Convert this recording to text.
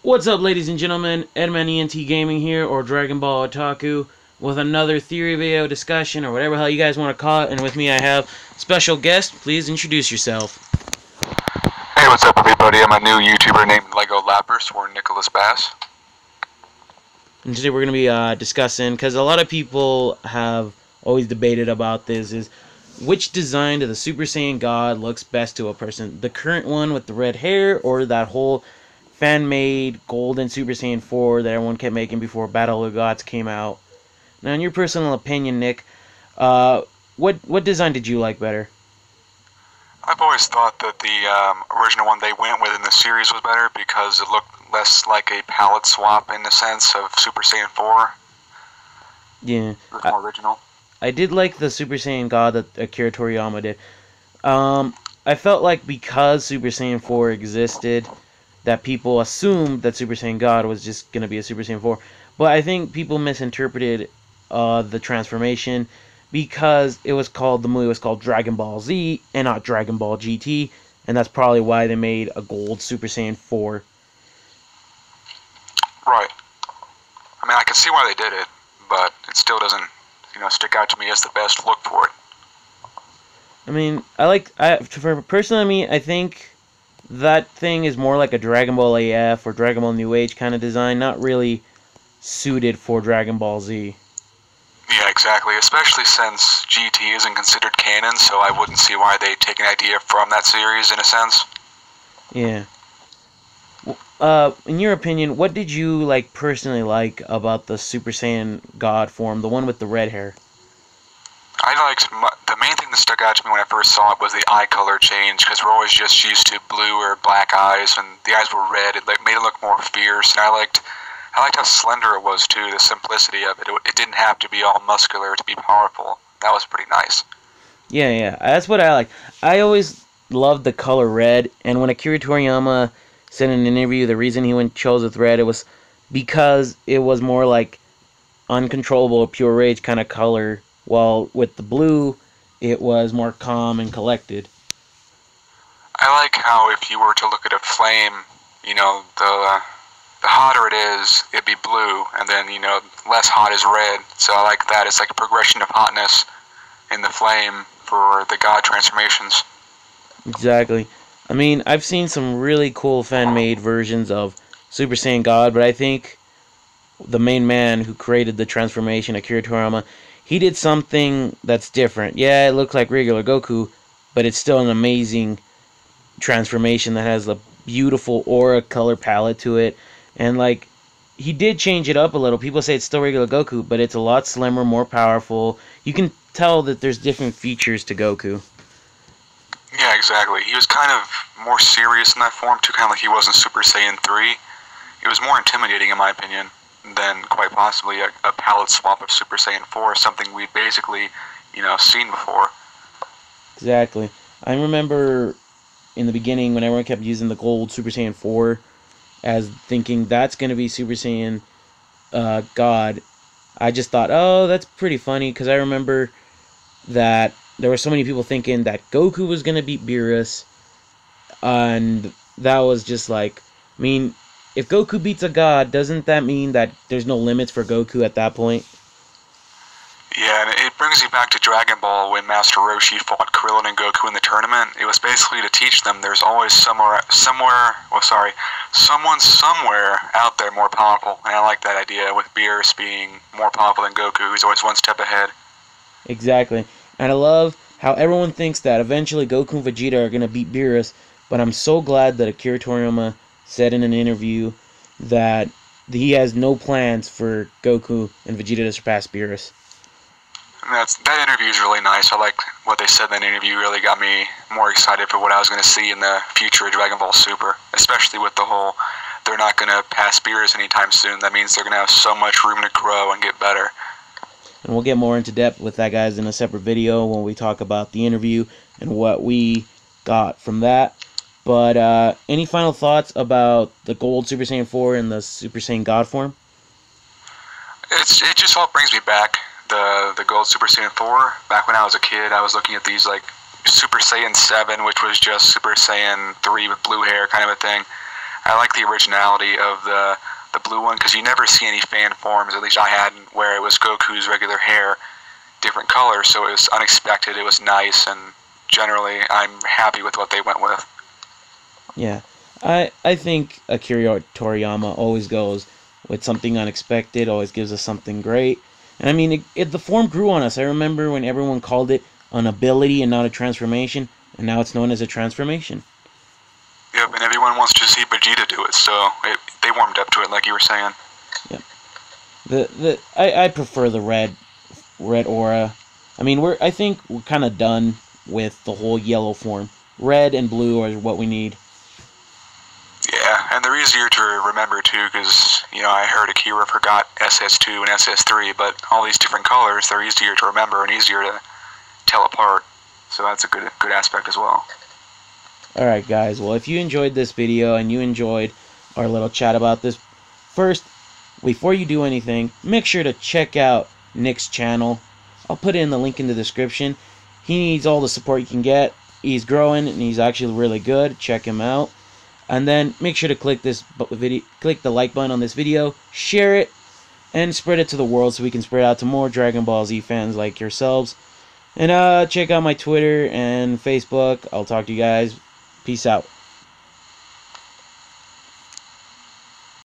What's up, ladies and gentlemen? Edman ENT Gaming here, or Dragon Ball Otaku, with another theory video discussion, or whatever hell you guys want to call it. And with me I have special guest. Please introduce yourself. Hey, what's up, everybody? I'm a new YouTuber named Legolapras, or Nicholas Bass. And today we're going to be discussing, because a lot of people have always debated about this, is which design to the Super Saiyan God looks best to a person? The current one with the red hair, or that whole fan-made golden Super Saiyan 4 that everyone kept making before Battle of the Gods came out? Now, in your personal opinion, Nick, what design did you like better? I've always thought that the original one they went with in the series was better because it looked less like a palette swap in the sense of Super Saiyan 4. Yeah. It was more original. I did like the Super Saiyan God that Akira Toriyama did. I felt like because Super Saiyan 4 existed, that people assumed that Super Saiyan God was just going to be a Super Saiyan 4. But I think people misinterpreted the transformation because the movie was called Dragon Ball Z and not Dragon Ball GT. And that's probably why they made a gold Super Saiyan 4. Right. I mean, I can see why they did it, but it still doesn't, stick out to me as the best look for it. I mean, personally, I think that thing is more like a Dragon Ball AF or Dragon Ball New Age kind of design, not really suited for Dragon Ball Z. Yeah, exactly, especially since GT isn't considered canon, so I wouldn't see why they take an idea from that series, in a sense. Yeah. In your opinion, what did you personally like about the Super Saiyan God form, the one with the red hair? The main thing that stuck out to me when I first saw it was the eye color change, because we're always just used to blue or black eyes, and the eyes were red. It made it look more fierce, and I liked how slender it was too. The simplicity of it. It didn't have to be all muscular to be powerful. That was pretty nice. Yeah, that's what I like. I always loved the color red, and when Akira Toriyama said in an interview the reason he chose with red, it was because it was more like uncontrollable, pure rage kind of color, while with the blue, it was more calm and collected. I like how if you were to look at a flame, the hotter it is, it'd be blue, and then, less hot is red. So I like that. It's like a progression of hotness in the flame for the god transformations. Exactly. I mean, I've seen some really cool fan-made versions of Super Saiyan God, but I think the main man who created the transformation, Akira Toriyama, he did something that's different. Yeah, it looks like regular Goku, but it's still an amazing transformation that has a beautiful aura color palette to it. And he did change it up a little. People say it's still regular Goku, but it's a lot slimmer, more powerful. You can tell that there's different features to Goku. Yeah, exactly. He was kind of more serious in that form too, kind of like he was in Super Saiyan 3. It was more intimidating, in my opinion, than quite possibly a palette swap of Super Saiyan 4, something we'd basically, seen before. Exactly. I remember in the beginning when everyone kept using the gold Super Saiyan 4 as thinking that's going to be Super Saiyan God, I just thought, oh, that's pretty funny, because I remember that there were so many people thinking that Goku was going to beat Beerus, and that was just I mean, if Goku beats a god, doesn't that mean that there's no limits for Goku at that point? Yeah, and it brings you back to Dragon Ball when Master Roshi fought Krillin and Goku in the tournament. It was basically to teach them there's always someone somewhere out there more powerful. And I like that idea with Beerus being more powerful than Goku, who's always one step ahead. Exactly. And I love how everyone thinks that eventually Goku and Vegeta are going to beat Beerus, but I'm so glad that Akira Toriyama said in an interview that he has no plans for Goku and Vegeta to surpass Beerus. And that interview is really nice. I like what they said in that interview. Really got me more excited for what I was going to see in the future of Dragon Ball Super, especially with the whole they're not going to pass Beerus anytime soon. That means they're going to have so much room to grow and get better. And we'll get more into depth with that, guys, in a separate video when we talk about the interview and what we got from that. But any final thoughts about the gold Super Saiyan 4 and the Super Saiyan God form? It just all brings me back. The gold Super Saiyan 4. Back when I was a kid, I was looking at these Super Saiyan 7, which was just Super Saiyan 3 with blue hair kind of a thing. I like the originality of the blue one, because you never see any fan forms, at least I hadn't, where it was Goku's regular hair, different colors, so it was unexpected, it was nice, and generally I'm happy with what they went with. Yeah, I think Akira Toriyama always goes with something unexpected, always gives us something great. And I mean, the form grew on us. I remember when everyone called it an ability and not a transformation, and now it's known as a transformation. Yep, and everyone wants to see Vegeta do it, so they warmed up to it, like you were saying. Yep. I prefer the red aura. I mean, I think we're kind of done with the whole yellow form. Red and blue are what we need. Yeah, and they're easier to remember too, because I heard Akira forgot SS2 and SS3, but all these different colors, they're easier to remember and easier to tell apart. So that's a good aspect as well. Alright guys, well if you enjoyed this video and you enjoyed our little chat about this, first, before you do anything, make sure to check out Nick's channel. I'll put it in the link in the description. He needs all the support he can get. He's growing and he's actually really good. Check him out. And then make sure to click the like button on this video, share it, and spread it to the world so we can spread out to more Dragon Ball Z fans like yourselves. And check out my Twitter and Facebook. I'll talk to you guys. Peace out.